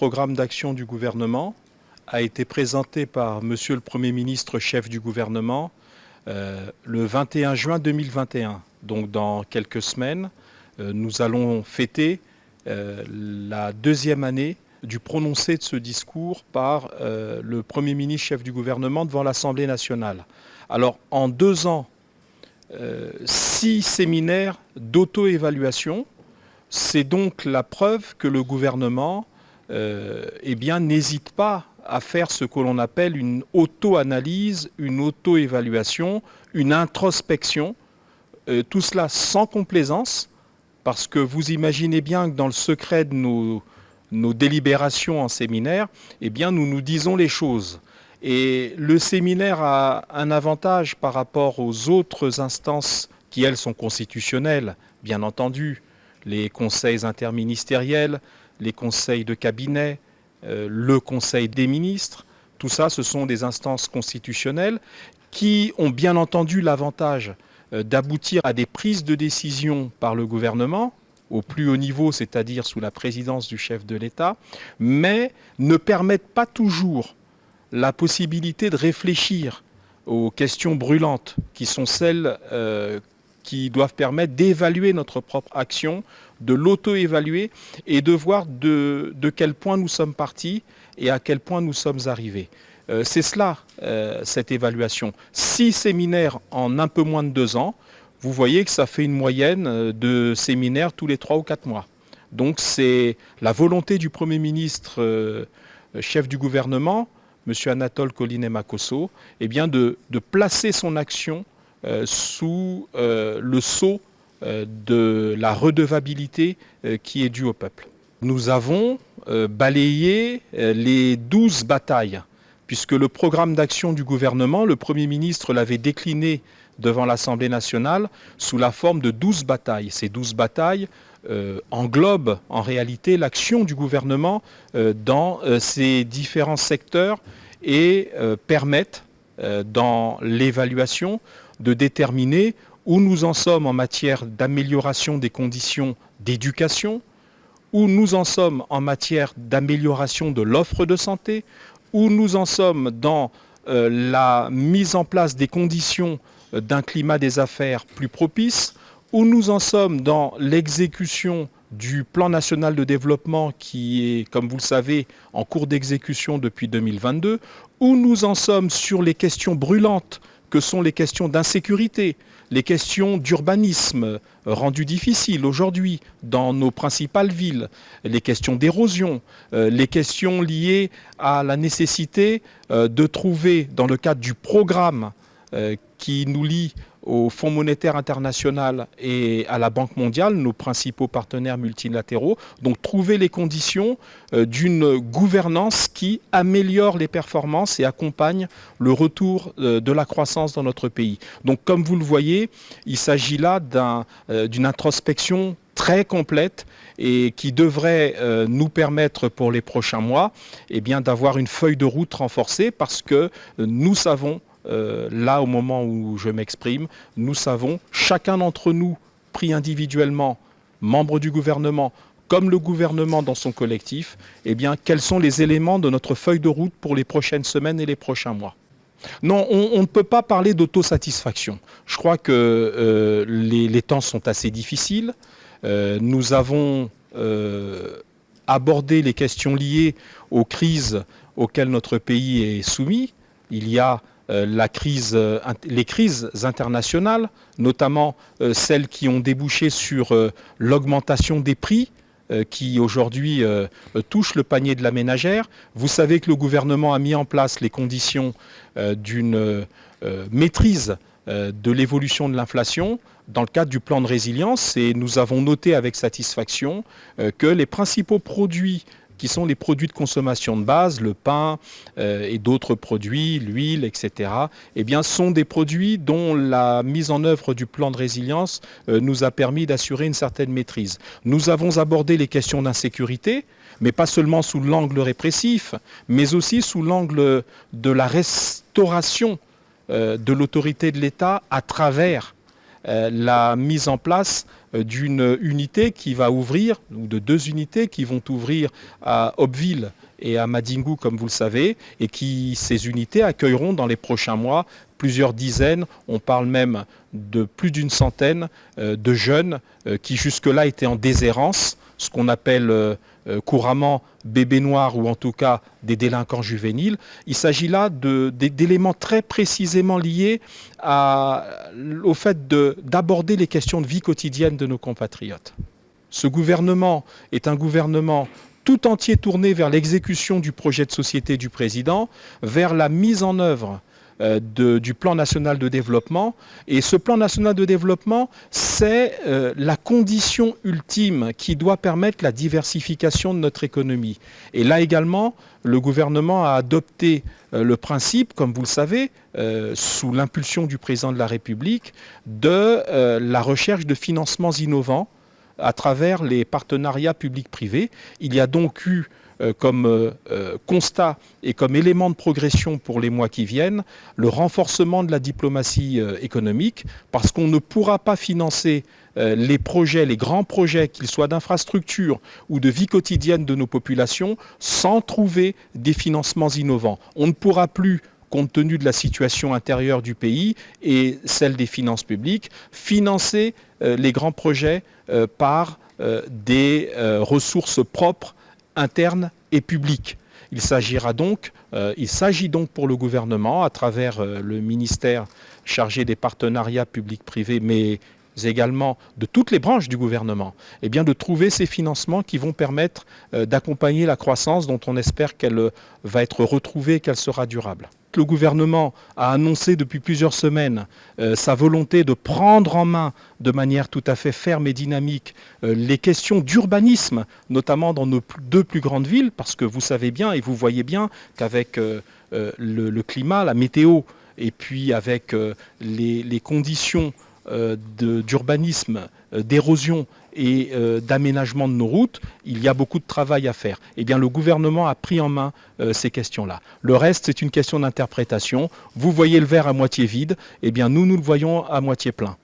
programme d'action du gouvernement a été présenté par Monsieur le Premier ministre, chef du gouvernement, le 21 juin 2021. Donc dans quelques semaines, nous allons fêter la deuxième année du prononcé de ce discours par le Premier ministre, chef du gouvernement, devant l'Assemblée nationale. Alors en 2 ans, 6 séminaires d'auto-évaluation. C'est donc la preuve que le gouvernement n'hésite pas à faire ce que l'on appelle une auto-analyse, une auto-évaluation, une introspection. Tout cela sans complaisance, parce que vous imaginez bien que dans le secret de nos délibérations en séminaire, nous nous disons les choses. Et le séminaire a un avantage par rapport aux autres instances qui, elles, sont constitutionnelles, bien entendu, les conseils interministériels, les conseils de cabinet, le conseil des ministres. Tout ça, ce sont des instances constitutionnelles qui ont bien entendu l'avantage d'aboutir à des prises de décision par le gouvernement, au plus haut niveau, c'est-à-dire sous la présidence du chef de l'État, mais ne permettent pas toujours la possibilité de réfléchir aux questions brûlantes, qui sont celles qui doivent permettre d'évaluer notre propre action, de l'auto-évaluer et de voir de quel point nous sommes partis et à quel point nous sommes arrivés. C'est cela, cette évaluation. 6 séminaires en un peu moins de 2 ans. Vous voyez que ça fait une moyenne de séminaires tous les 3 ou 4 mois. Donc c'est la volonté du Premier ministre, chef du gouvernement, M. Anatole Collinet-Makosso, de placer son action sous le sceau de la redevabilité qui est due au peuple. Nous avons balayé les 12 batailles, puisque le programme d'action du gouvernement, le Premier ministre l'avait décliné devant l'Assemblée nationale sous la forme de 12 batailles. Ces 12 batailles englobent en réalité l'action du gouvernement dans ces différents secteurs et permettent, dans l'évaluation, de déterminer où nous en sommes en matière d'amélioration des conditions d'éducation, où nous en sommes en matière d'amélioration de l'offre de santé, où nous en sommes dans la mise en place des conditions d'un climat des affaires plus propice, où nous en sommes dans l'exécution du plan national de développement qui est, comme vous le savez, en cours d'exécution depuis 2022, où nous en sommes sur les questions brûlantes que sont les questions d'insécurité, les questions d'urbanisme rendues difficiles aujourd'hui dans nos principales villes, les questions d'érosion, les questions liées à la nécessité de trouver, dans le cadre du programme qui nous lie au Fonds monétaire international et à la Banque mondiale, nos principaux partenaires multilatéraux, donc trouver les conditions d'une gouvernance qui améliore les performances et accompagne le retour de la croissance dans notre pays. Donc comme vous le voyez, il s'agit là d'une introspection très complète et qui devrait nous permettre pour les prochains mois d'avoir une feuille de route renforcée, parce que nous savons là, au moment où je m'exprime, nous savons, chacun d'entre nous, pris individuellement, membre du gouvernement, comme le gouvernement dans son collectif, quels sont les éléments de notre feuille de route pour les prochaines semaines et les prochains mois. Non, on ne peut pas parler d'autosatisfaction. Je crois que les temps sont assez difficiles. Nous avons abordé les questions liées aux crises auxquelles notre pays est soumis. Il y a les crises internationales, notamment celles qui ont débouché sur l'augmentation des prix qui aujourd'hui touchent le panier de la ménagère. Vous savez que le gouvernement a mis en place les conditions d'une maîtrise de l'évolution de l'inflation dans le cadre du plan de résilience, et nous avons noté avec satisfaction que les principaux produits qui sont les produits de consommation de base, le pain et d'autres produits, l'huile, etc., sont des produits dont la mise en œuvre du plan de résilience nous a permis d'assurer une certaine maîtrise. Nous avons abordé les questions d'insécurité, mais pas seulement sous l'angle répressif, mais aussi sous l'angle de la restauration de l'autorité de l'État à travers la mise en place d'une unité qui va ouvrir, ou de 2 unités qui vont ouvrir à Hopeville et à Madingou, comme vous le savez, et ces unités accueilleront dans les prochains mois plusieurs dizaines, on parle même de plus d'une centaine de jeunes qui jusque-là étaient en déshérence, ce qu'on appelle couramment bébés noirs ou en tout cas des délinquants juvéniles. Il s'agit là d'éléments très précisément liés au fait d'aborder les questions de vie quotidienne de nos compatriotes. Ce gouvernement est un gouvernement tout entier tourné vers l'exécution du projet de société du président, vers la mise en œuvre du plan national de développement. Et ce plan national de développement, c'est la condition ultime qui doit permettre la diversification de notre économie. Et là également, le gouvernement a adopté le principe, comme vous le savez, sous l'impulsion du président de la République, de la recherche de financements innovants à travers les partenariats publics-privés. Il y a donc eu comme constat et comme élément de progression pour les mois qui viennent, le renforcement de la diplomatie économique, parce qu'on ne pourra pas financer les projets, les grands projets, qu'ils soient d'infrastructure ou de vie quotidienne de nos populations, sans trouver des financements innovants. On ne pourra plus, compte tenu de la situation intérieure du pays et celle des finances publiques, financer les grands projets par des ressources propres internes et publiques. Il s'agit donc pour le gouvernement, à travers le ministère chargé des partenariats publics-privés, mais également de toutes les branches du gouvernement, eh bien de trouver ces financements qui vont permettre d'accompagner la croissance dont on espère qu'elle va être retrouvée et qu'elle sera durable. Le gouvernement a annoncé depuis plusieurs semaines sa volonté de prendre en main de manière tout à fait ferme et dynamique les questions d'urbanisme, notamment dans nos 2 plus grandes villes, parce que vous savez bien et vous voyez bien qu'avec le climat, la météo, et puis avec les conditions d'urbanisme, d'érosion et d'aménagement de nos routes, il y a beaucoup de travail à faire. Eh bien, le gouvernement a pris en main ces questions-là. Le reste, c'est une question d'interprétation. Vous voyez le verre à moitié vide, eh bien, nous le voyons à moitié plein.